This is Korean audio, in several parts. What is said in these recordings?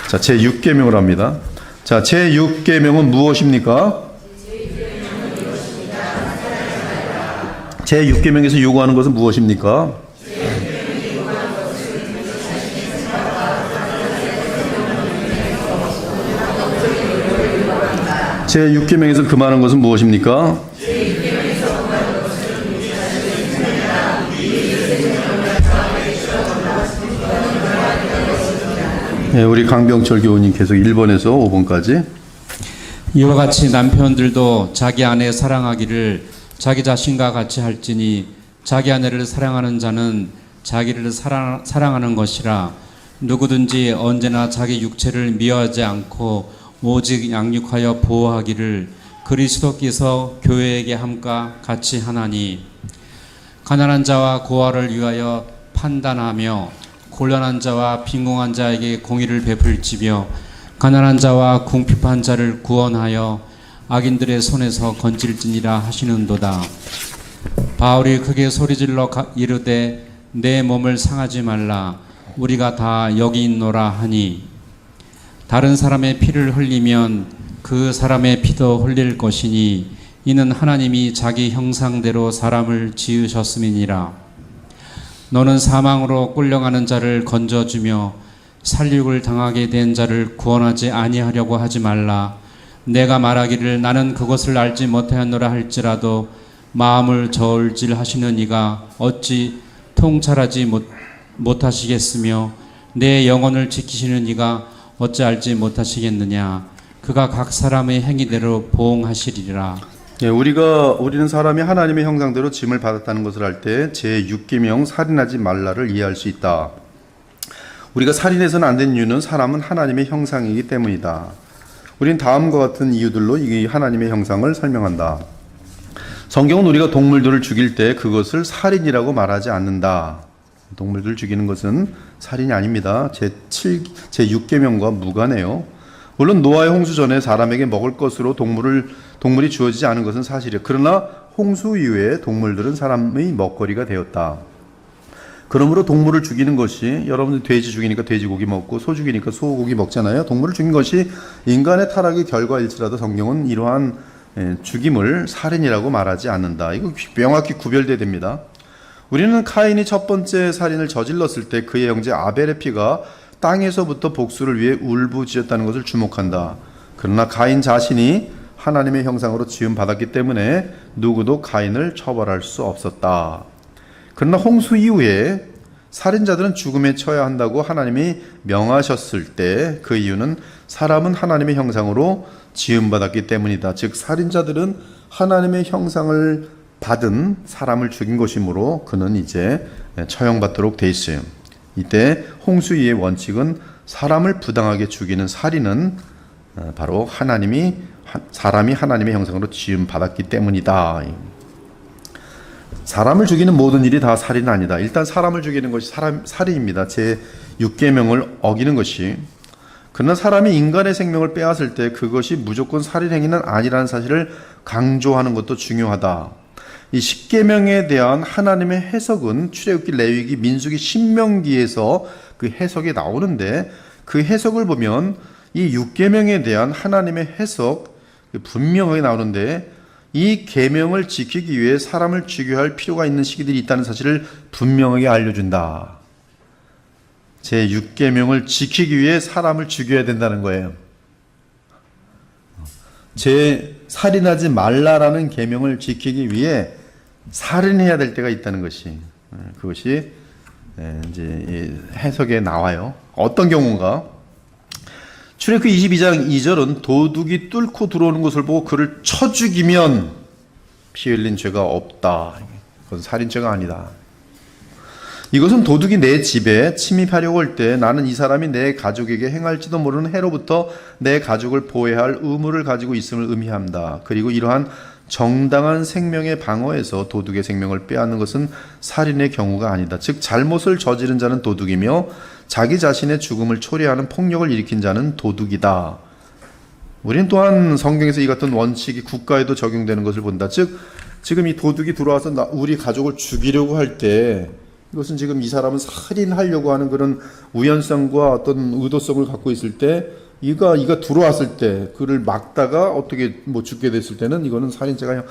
자, 제6계명을 합니다. 자, 제6계명은 무엇입니까? 제6계명에서 요구하는 것은 무엇입니까? 제6계명에서 금하는 것은 무엇입니까? 네, 우리 강병철 교우님 계속 1번에서 5번까지. 이와 같이 남편들도 자기 아내 사랑하기를 자기 자신과 같이 할지니 자기 아내를 사랑하는 자는 자기를 사랑하는 것이라. 누구든지 언제나 자기 육체를 미워하지 않고 오직 양육하여 보호하기를 그리스도께서 교회에게 함과 같이 하나니. 가난한 자와 고아를 위하여 판단하며 곤란한 자와 빈궁한 자에게 공의를 베풀지며 가난한 자와 궁핍한 자를 구원하여 악인들의 손에서 건질지니라 하시는도다. 바울이 크게 소리질러 이르되 내 몸을 상하지 말라 우리가 다 여기 있노라 하니, 다른 사람의 피를 흘리면 그 사람의 피도 흘릴 것이니 이는 하나님이 자기 형상대로 사람을 지으셨음이니라. 너는 사망으로 끌려가는 자를 건져주며 살육을 당하게 된 자를 구원하지 아니하려고 하지 말라. 내가 말하기를 나는 그것을 알지 못하였노라 할지라도 마음을 저울질하시는 이가 어찌 통찰하지 못하시겠으며 내 영혼을 지키시는 이가 어찌 알지 못하시겠느냐. 그가 각 사람의 행위대로 보응하시리라. 예, 우리는 사람이 하나님의 형상대로 짐을 받았다는 것을 알 때 제6계명 살인하지 말라를 이해할 수 있다. 우리가 살인해서는 안 되는 이유는 사람은 하나님의 형상이기 때문이다. 우리는 다음과 같은 이유들로 이 하나님의 형상을 설명한다. 성경은 우리가 동물들을 죽일 때 그것을 살인이라고 말하지 않는다. 동물들을 죽이는 것은 살인이 아닙니다. 제6계명과 무관해요. 물론 노아의 홍수 전에 사람에게 먹을 것으로 동물이 주어지지 않은 것은 사실이에요. 그러나 홍수 이후에 동물들은 사람의 먹거리가 되었다. 그러므로 동물을 죽이는 것이, 여러분들 돼지 죽이니까 돼지고기 먹고 소 죽이니까 소고기 먹잖아요. 동물을 죽인 것이 인간의 타락의 결과일지라도 성경은 이러한 죽임을 살인이라고 말하지 않는다. 이거 명확히 구별돼야 됩니다. 우리는 카인이 첫 번째 살인을 저질렀을 때 그의 형제 아벨의 피가 땅에서부터 복수를 위해 울부짖었다는 것을 주목한다. 그러나 카인 자신이 하나님의 형상으로 지음받았기 때문에 누구도 카인을 처벌할 수 없었다. 그러나 홍수 이후에 살인자들은 죽음에 처해야 한다고 하나님이 명하셨을 때 그 이유는 사람은 하나님의 형상으로 지음받았기 때문이다. 즉 살인자들은 하나님의 형상을 받은 사람을 죽인 것이므로 그는 이제 처형받도록 돼 있어요. 이때 홍수 이의 원칙은 사람을 부당하게 죽이는 살인은 바로 사람이 하나님의 형상으로 지음받았기 때문이다. 사람을 죽이는 모든 일이 다 살인은 아니다. 일단 사람을 죽이는 것이 살인입니다. 제6계명을 어기는 것이. 그러나 사람이 인간의 생명을 빼앗을 때 그것이 무조건 살인 행위는 아니라는 사실을 강조하는 것도 중요하다. 이 10계명에 대한 하나님의 해석은 출애굽기, 레위기, 민수기, 신명기에서 그 해석이 나오는데 그 해석을 보면 이 6계명에 대한 하나님의 해석 분명하게 나오는데 이 계명을 지키기 위해 사람을 죽여야 할 필요가 있는 시기들이 있다는 사실을 분명하게 알려준다. 제6계명을 지키기 위해 사람을 죽여야 된다는 거예요. 살인하지 말라라는 계명을 지키기 위해 살인해야 될 때가 있다는 것이, 그것이 이제 해석에 나와요. 어떤 경우인가? 출애굽기 22장 2절은 도둑이 뚫고 들어오는 것을 보고 그를 쳐 죽이면 피 흘린 죄가 없다. 그건 살인죄가 아니다. 이것은 도둑이 내 집에 침입하려고 할 때 나는 이 사람이 내 가족에게 행할지도 모르는 해로부터 내 가족을 보호해야 할 의무를 가지고 있음을 의미합니다. 그리고 이러한 정당한 생명의 방어에서 도둑의 생명을 빼앗는 것은 살인의 경우가 아니다. 즉 잘못을 저지른 자는 도둑이며 자기 자신의 죽음을 초래하는 폭력을 일으킨 자는 도둑이다. 우리는 또한 성경에서 이 같은 원칙이 국가에도 적용되는 것을 본다. 즉 지금 이 도둑이 들어와서 우리 가족을 죽이려고 할 때 이것은 지금 이 사람은 살인하려고 하는 그런 우연성과 어떤 의도성을 갖고 있을 때 이가 들어왔을 때 그를 막다가 어떻게 뭐 죽게 됐을 때는 이거는 살인죄가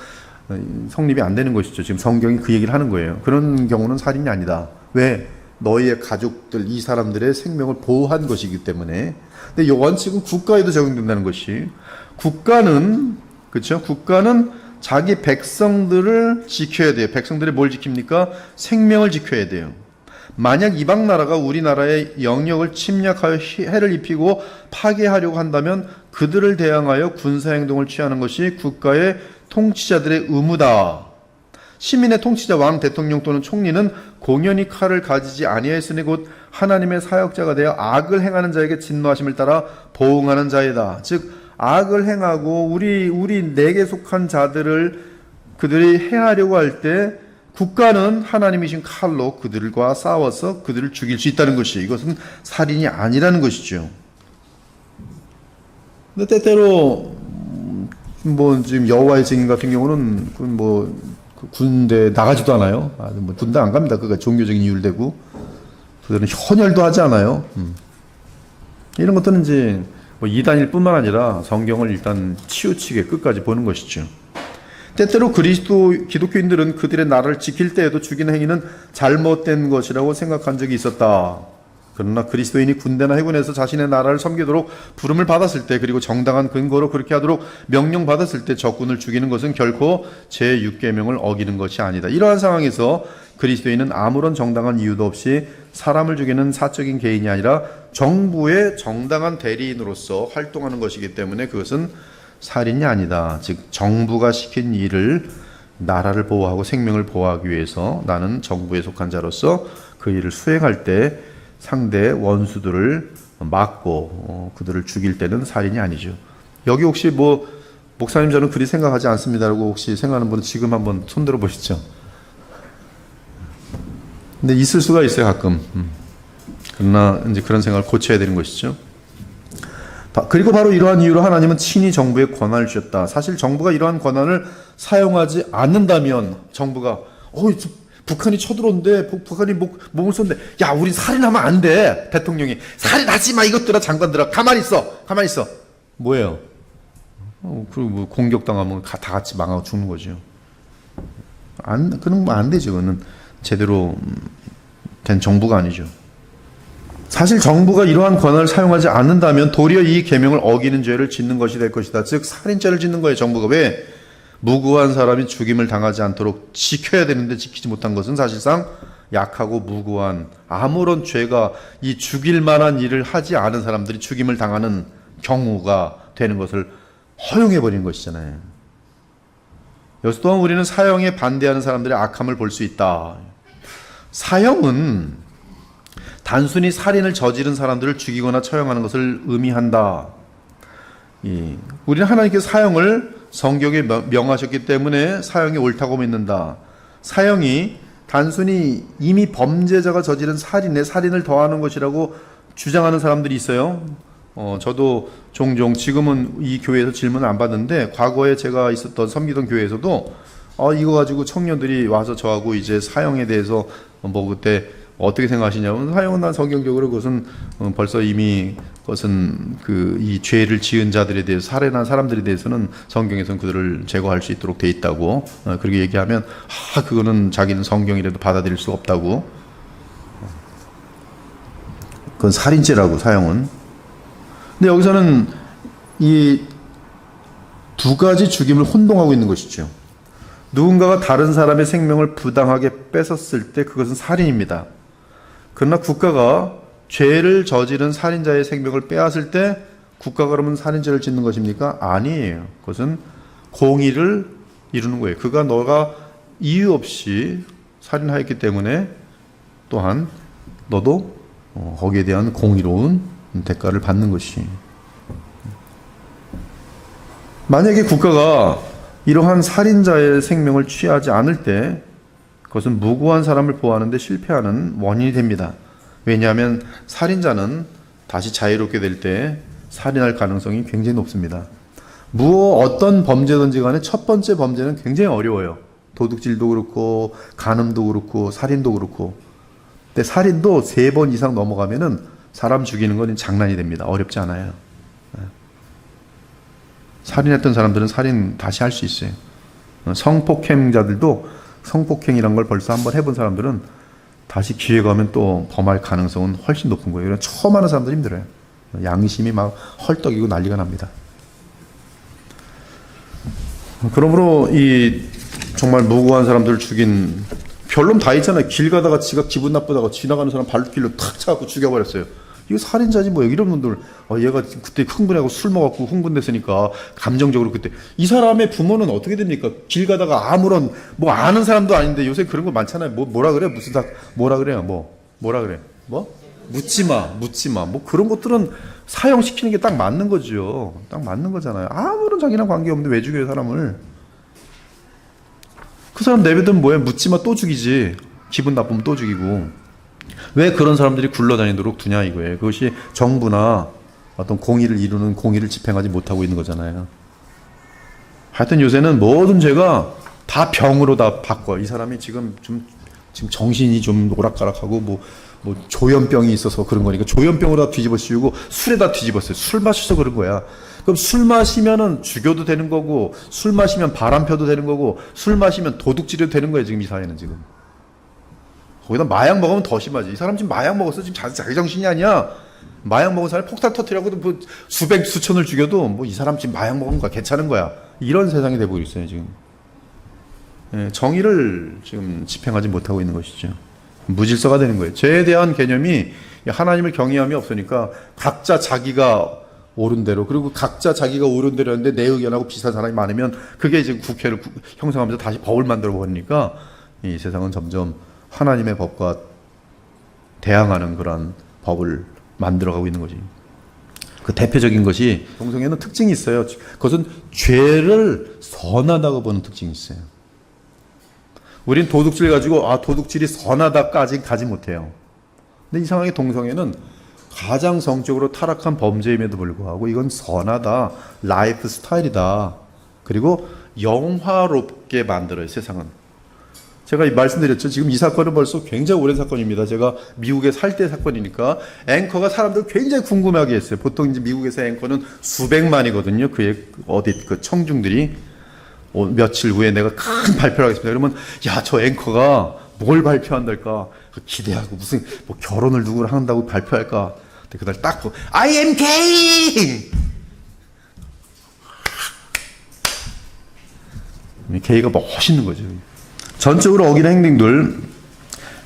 성립이 안 되는 것이죠. 지금 성경이 그 얘기를 하는 거예요. 그런 경우는 살인이 아니다. 왜? 너희의 가족들, 이 사람들의 생명을 보호한 것이기 때문에. 근데 이 원칙은 국가에도 적용된다는 것이, 국가는 그렇죠? 국가는 자기 백성들을 지켜야 돼요. 백성들이 뭘 지킵니까? 생명을 지켜야 돼요. 만약 이방 나라가 우리나라의 영역을 침략하여 해를 입히고 파괴하려고 한다면 그들을 대항하여 군사행동을 취하는 것이 국가의 통치자들의 의무다. 시민의 통치자, 왕, 대통령 또는 총리는 공연히 칼을 가지지 아니하였으니 곧 하나님의 사역자가 되어 악을 행하는 자에게 진노하심을 따라 보응하는 자이다. 즉 악을 행하고 우리 내게 속한 자들을 그들이 해하려고 할 때 국가는 하나님이신 칼로 그들과 싸워서 그들을 죽일 수 있다는 것이, 이것은 살인이 아니라는 것이죠. 근데 때때로 뭐 지금 여호와의 증인 같은 경우는 군대 나가지도 않아요. 뭐 군대 안 갑니다. 그가 종교적인 이유를 대고 그들은 헌혈도 하지 않아요. 이런 것들은 이제 뭐 이단일 뿐만 아니라 성경을 일단 치우치게 끝까지 보는 것이죠. 때때로 기독교인들은 그들의 나라를 지킬 때에도 죽이는 행위는 잘못된 것이라고 생각한 적이 있었다. 그러나 그리스도인이 군대나 해군에서 자신의 나라를 섬기도록 부름을 받았을 때, 그리고 정당한 근거로 그렇게 하도록 명령받았을 때 적군을 죽이는 것은 결코 제6계명을 어기는 것이 아니다. 이러한 상황에서 그리스도인은 아무런 정당한 이유도 없이 사람을 죽이는 사적인 개인이 아니라 정부의 정당한 대리인으로서 활동하는 것이기 때문에 그것은 살인이 아니다. 즉 정부가 시킨 일을, 나라를 보호하고 생명을 보호하기 위해서 나는 정부에 속한 자로서 그 일을 수행할 때 상대 원수들을 막고 그들을 죽일 때는 살인이 아니죠. 여기 혹시 뭐 목사님 저는 그리 생각하지 않습니다라고 혹시 생각하는 분은 지금 한번 손들어 보시죠. 근데 있을 수가 있어요, 가끔. 그러나 이제 그런 생각을 고쳐야 되는 것이죠. 그리고 바로 이러한 이유로 하나님은 친히 정부에 권한을 주셨다. 사실 정부가 이러한 권한을 사용하지 않는다면, 정부가 북한이 쳐들어온대, 북한이 몸을 쏜대, 야 우리 살인하면 안 돼. 대통령이 살인하지 마 이것들아, 장관들아 가만히 있어 뭐예요? 그리고 뭐 공격당하면 다 같이 망하고 죽는 거죠. 그런 거 안 되죠. 그거는 제대로 된 정부가 아니죠. 사실 정부가 이러한 권한을 사용하지 않는다면 도리어 이 계명을 어기는 죄를 짓는 것이 될 것이다. 즉 살인죄를 짓는 거예요, 정부가. 왜? 무고한 사람이 죽임을 당하지 않도록 지켜야 되는데 지키지 못한 것은 사실상 약하고 무고한, 아무런 죄가 이 죽일 만한 일을 하지 않은 사람들이 죽임을 당하는 경우가 되는 것을 허용해 버린 것이잖아요. 여기서 또한 우리는 사형에 반대하는 사람들의 악함을 볼 수 있다. 사형은 단순히 살인을 저지른 사람들을 죽이거나 처형하는 것을 의미한다. 우리는 하나님께서 사형을 성경에 명하셨기 때문에 사형이 옳다고 믿는다. 사형이 단순히 이미 범죄자가 저지른 살인을 더하는 것이라고 주장하는 사람들이 있어요. 저도 종종, 지금은 이 교회에서 질문을 안 받는데 과거에 제가 섬기던 교회에서도 이거 가지고 청년들이 와서 저하고 이제 사형에 대해서 그때 어떻게 생각하시냐면, 사형은 난 성경적으로 그것은 벌써 이미 그것은 이 죄를 지은 자들에 대해서, 살해한 사람들에 대해서는 성경에서는 그들을 제거할 수 있도록 돼 있다고 그렇게 얘기하면, 그거는 자기는 성경이라도 받아들일 수 없다고. 그건 살인죄라고, 사형은. 근데 여기서는 이 두 가지 죽임을 혼동하고 있는 것이죠. 누군가가 다른 사람의 생명을 부당하게 뺏었을 때 그것은 살인입니다. 그러나 국가가 죄를 저지른 살인자의 생명을 빼앗을 때 국가가 그러면 살인죄를 짓는 것입니까? 아니에요. 그것은 공의를 이루는 거예요. 너가 이유 없이 살인하였기 때문에 또한 너도 거기에 대한 공의로운 대가를 받는 것이. 만약에 국가가 이러한 살인자의 생명을 취하지 않을 때 그것은 무고한 사람을 보호하는 데 실패하는 원인이 됩니다. 왜냐하면 살인자는 다시 자유롭게 될 때 살인할 가능성이 굉장히 높습니다. 어떤 범죄든지 간에 첫 번째 범죄는 굉장히 어려워요. 도둑질도 그렇고 간음도 그렇고 살인도 그렇고. 근데 살인도 3번 이상 넘어가면은 사람 죽이는 건 장난이 됩니다. 어렵지 않아요. 살인했던 사람들은 살인 다시 할 수 있어요. 성폭행자들도 성폭행이란 걸 벌써 한번 해본 사람들은 다시 기회가 오면 또 범할 가능성은 훨씬 높은 거예요. 이런 처음 하는 사람들 힘들어요. 양심이 막 헐떡이고 난리가 납니다. 그러므로 이 정말 무고한 사람들을 죽인 별놈 다 있잖아요. 길 가다가 지가 기분 나쁘다고 지나가는 사람 발길로 탁 차갖고 죽여버렸어요. 이거 살인자지 뭐예요. 이런 분들 얘가 그때 흥분하고 술 먹었고 흥분됐으니까 감정적으로 그때 이 사람의 부모는 어떻게 됩니까? 길 가다가 아무런 뭐 아는 사람도 아닌데 요새 그런 거 많잖아요. 뭐라 그래? 무슨 다 뭐라 그래요? 뭐라 그래? 묻지 마. 뭐 그런 것들은 사형시키는 게 딱 맞는 거죠. 딱 맞는 거잖아요. 아무런 자기랑 관계없는데 왜 죽여요, 사람을? 그 사람 내비두면 뭐해? 묻지 마, 또 죽이지. 기분 나쁘면 또 죽이고. 왜 그런 사람들이 굴러다니도록 두냐 이거예요. 그것이 정부나 어떤 공의를 이루는 공의를 집행하지 못하고 있는 거잖아요. 하여튼 요새는 모든 죄가 다 병으로 다 바꿔. 이 사람이 지금 정신이 좀 오락가락하고 뭐 조현병이 있어서 그런 거니까 조현병으로 다 뒤집어 씌우고 술에다 뒤집었어요. 술 마셔서 그런 거야. 그럼 술 마시면은 죽여도 되는 거고, 술 마시면 바람 펴도 되는 거고, 술 마시면 도둑질해도 되는 거예요. 지금 이 사회는 지금. 거기다 마약 먹으면 더 심하지. 이 사람 지금 마약 먹었어. 지금 자기 정신이 아니야. 마약 먹은 사람이 폭탄 터뜨리라고도 뭐 수백 수천을 죽여도 뭐 이 사람 지금 마약 먹은 거야. 괜찮은 거야. 이런 세상이 되고 있어요 지금. 정의를 지금 집행하지 못하고 있는 것이죠. 무질서가 되는 거예요. 죄에 대한 개념이 하나님을 경외함이 없으니까 각자 자기가 옳은 대로, 그리고 각자 자기가 옳은 대로 하는데 내 의견하고 비슷한 사람이 많으면 그게 이제 국회를 형성하면서 다시 법을 만들어 버리니까 이 세상은 점점 하나님의 법과 대항하는 그런 법을 만들어가고 있는 거지. 그 대표적인 것이 동성애는 특징이 있어요. 그것은 죄를 선하다고 보는 특징이 있어요. 우린 도둑질 가지고 도둑질이 선하다까지 가지 못해요. 근데 이상하게 동성애는 가장 성적으로 타락한 범죄임에도 불구하고 이건 선하다, 라이프 스타일이다, 그리고 영화롭게 만들어요. 세상은. 제가 말씀드렸죠. 지금 이 사건은 벌써 굉장히 오랜 사건입니다. 제가 미국에 살 때 사건이니까 앵커가 사람들 굉장히 궁금해하게 했어요. 보통 이제 미국에서 앵커는 수백만이거든요. 그 청중들이. 며칠 후에 내가 큰 발표를 하겠습니다. 그러면 저 앵커가 뭘 발표한달까 기대하고 무슨 뭐 결혼을 누구랑 한다고 발표할까. 근데 그날 딱 보고 I am gay. 게이가 멋있는 거죠. 전적으로 어기는 행동들.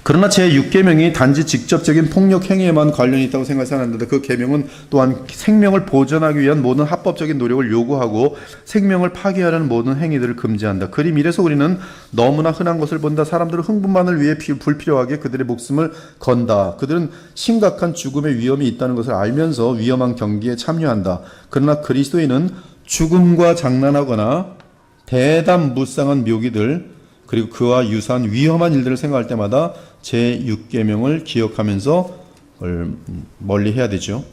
그러나 제6계명이 단지 직접적인 폭력 행위에만 관련이 있다고 생각하지 않는데 그 계명은 또한 생명을 보존하기 위한 모든 합법적인 노력을 요구하고 생명을 파괴하려는 모든 행위들을 금지한다. 그림 이래서 우리는 너무나 흔한 것을 본다. 사람들은 흥분만을 위해 불필요하게 그들의 목숨을 건다. 그들은 심각한 죽음의 위험이 있다는 것을 알면서 위험한 경기에 참여한다. 그러나 그리스도인은 죽음과 장난하거나 대담무쌍한 묘기들 그리고 그와 유사한 위험한 일들을 생각할 때마다 제6계명을 기억하면서 멀리 해야 되죠.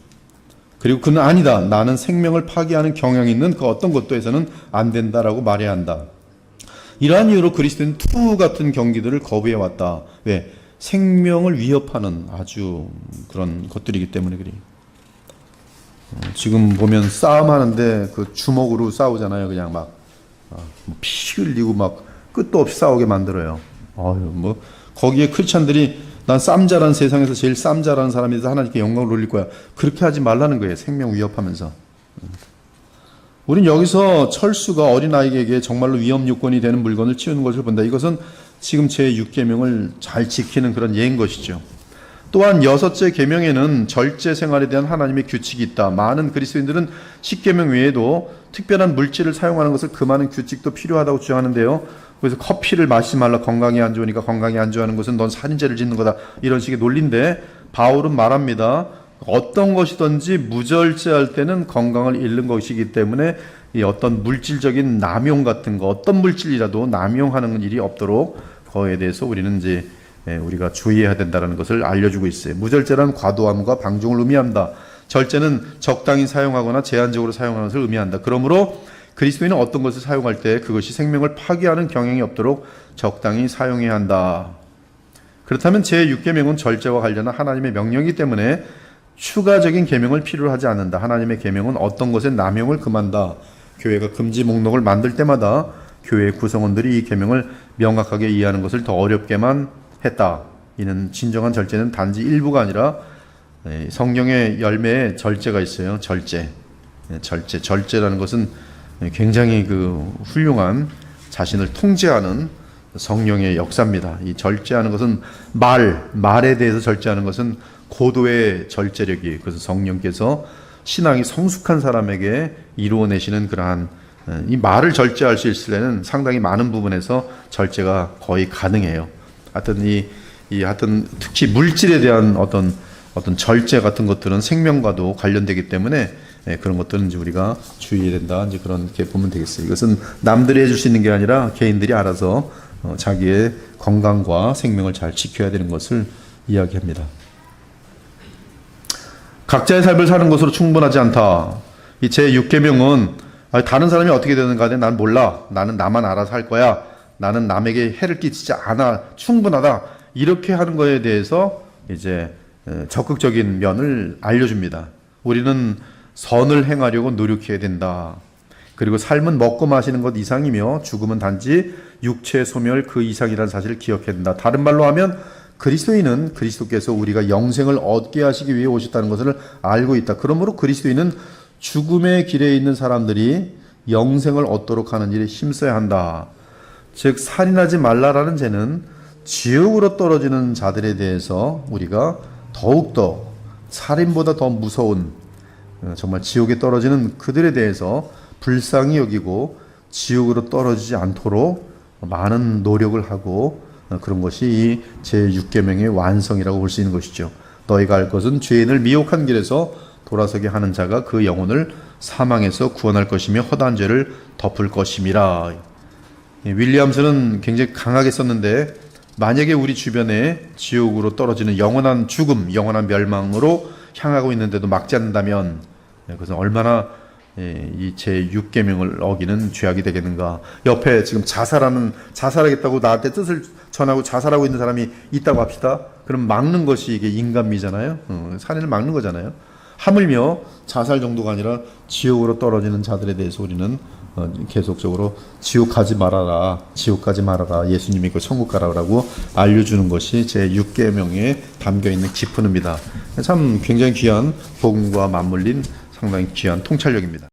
그리고 그는 아니다. 나는 생명을 파괴하는 경향이 있는 그 어떤 것도 해서는 안 된다라고 말해야 한다. 이러한 이유로 그리스도는 투 같은 경기들을 거부해왔다. 왜? 생명을 위협하는 아주 그런 것들이기 때문에 그래. 지금 보면 싸움하는데 그 주먹으로 싸우잖아요. 그냥 막 피 흘리고 막 끝도 없이 싸우게 만들어요. 뭐 거기에 크리스찬들이 난 쌈 잘하는 세상에서 제일 쌈 잘하는 사람이라서 하나님께 영광을 올릴 거야. 그렇게 하지 말라는 거예요. 생명 위협하면서. 우린 여기서 철수가 어린아이에게 정말로 위험 요건이 되는 물건을 치우는 것을 본다. 이것은 지금 제6계명을 잘 지키는 그런 예인 것이죠. 또한 6째 계명에는 절제 생활에 대한 하나님의 규칙이 있다. 많은 그리스도인들은 10계명 외에도 특별한 물질을 사용하는 것을 금하는 규칙도 필요하다고 주장하는데요. 그래서 커피를 마시지 말라. 건강에 안 좋으니까 건강에 안 좋아하는 것은 넌 살인죄를 짓는 거다. 이런 식의 논리인데 바울은 말합니다. 어떤 것이든지 무절제할 때는 건강을 잃는 것이기 때문에 이 어떤 물질적인 남용 같은 거, 어떤 물질이라도 남용하는 일이 없도록 그거에 대해서 우리는 이제 우리가 주의해야 된다는 것을 알려주고 있어요. 무절제란 과도함과 방종을 의미한다. 절제는 적당히 사용하거나 제한적으로 사용하는 것을 의미한다. 그러므로 그리스도인은 어떤 것을 사용할 때 그것이 생명을 파괴하는 경향이 없도록 적당히 사용해야 한다. 그렇다면 제6계명은 절제와 관련한 하나님의 명령이기 때문에 추가적인 계명을 필요로 하지 않는다. 하나님의 계명은 어떤 것에 남용을 금한다. 교회가 금지 목록을 만들 때마다 교회 구성원들이 이 계명을 명확하게 이해하는 것을 더 어렵게만 했다. 이는 진정한 절제는 단지 일부가 아니라 성령의 열매에 절제가 있어요. 절제라는 것은 굉장히 훌륭한 자신을 통제하는 성령의 역사입니다. 이 절제하는 것은 말에 대해서 절제하는 것은 고도의 절제력이에요. 그래서 성령께서 신앙이 성숙한 사람에게 이루어내시는 그러한 이 말을 절제할 수 있으려면 상당히 많은 부분에서 절제가 거의 가능해요. 하여튼 하여튼 특히 물질에 대한 어떤 절제 같은 것들은 생명과도 관련되기 때문에 그런 것들은 이제 우리가 주의해야 된다. 이제 그렇게 보면 되겠어요. 이것은 남들이 해줄 수 있는 게 아니라 개인들이 알아서 자기의 건강과 생명을 잘 지켜야 되는 것을 이야기합니다. 각자의 삶을 사는 것으로 충분하지 않다. 이 제6계명은 다른 사람이 어떻게 되는 간에 난 몰라. 나는 나만 알아서 할 거야. 나는 남에게 해를 끼치지 않아. 충분하다. 이렇게 하는 거에 대해서 이제 적극적인 면을 알려줍니다. 우리는 선을 행하려고 노력해야 된다. 그리고 삶은 먹고 마시는 것 이상이며 죽음은 단지 육체 소멸 그 이상이라는 사실을 기억해야 된다. 다른 말로 하면 그리스도인은 그리스도께서 우리가 영생을 얻게 하시기 위해 오셨다는 것을 알고 있다. 그러므로 그리스도인은 죽음의 길에 있는 사람들이 영생을 얻도록 하는 일에 힘써야 한다. 즉 살인하지 말라라는 죄는 지옥으로 떨어지는 자들에 대해서 우리가 더욱더 살인보다 더 무서운 정말 지옥에 떨어지는 그들에 대해서 불쌍히 여기고 지옥으로 떨어지지 않도록 많은 노력을 하고 그런 것이 이 제6계명의 완성이라고 볼 수 있는 것이죠. 너희가 알 것은 죄인을 미혹한 길에서 돌아서게 하는 자가 그 영혼을 사망에서 구원할 것이며 허다한 죄를 덮을 것임이라. 윌리엄스는 굉장히 강하게 썼는데 만약에 우리 주변에 지옥으로 떨어지는 영원한 죽음, 영원한 멸망으로 향하고 있는데도 막지 않는다면 그것은 얼마나 이 제6계명을 어기는 죄악이 되겠는가. 옆에 지금 자살하겠다고 나한테 뜻을 전하고 자살하고 있는 사람이 있다고 합시다. 그럼 막는 것이 이게 인간미잖아요. 살인을 막는 거잖아요. 하물며 자살 정도가 아니라 지옥으로 떨어지는 자들에 대해서 우리는 계속적으로 지옥 가지 말아라, 예수님 믿고 천국 가라라고 알려주는 것이 제6계명에 담겨있는 깊은 의미다. 참 굉장히 귀한 복음과 맞물린 상당히 귀한 통찰력입니다.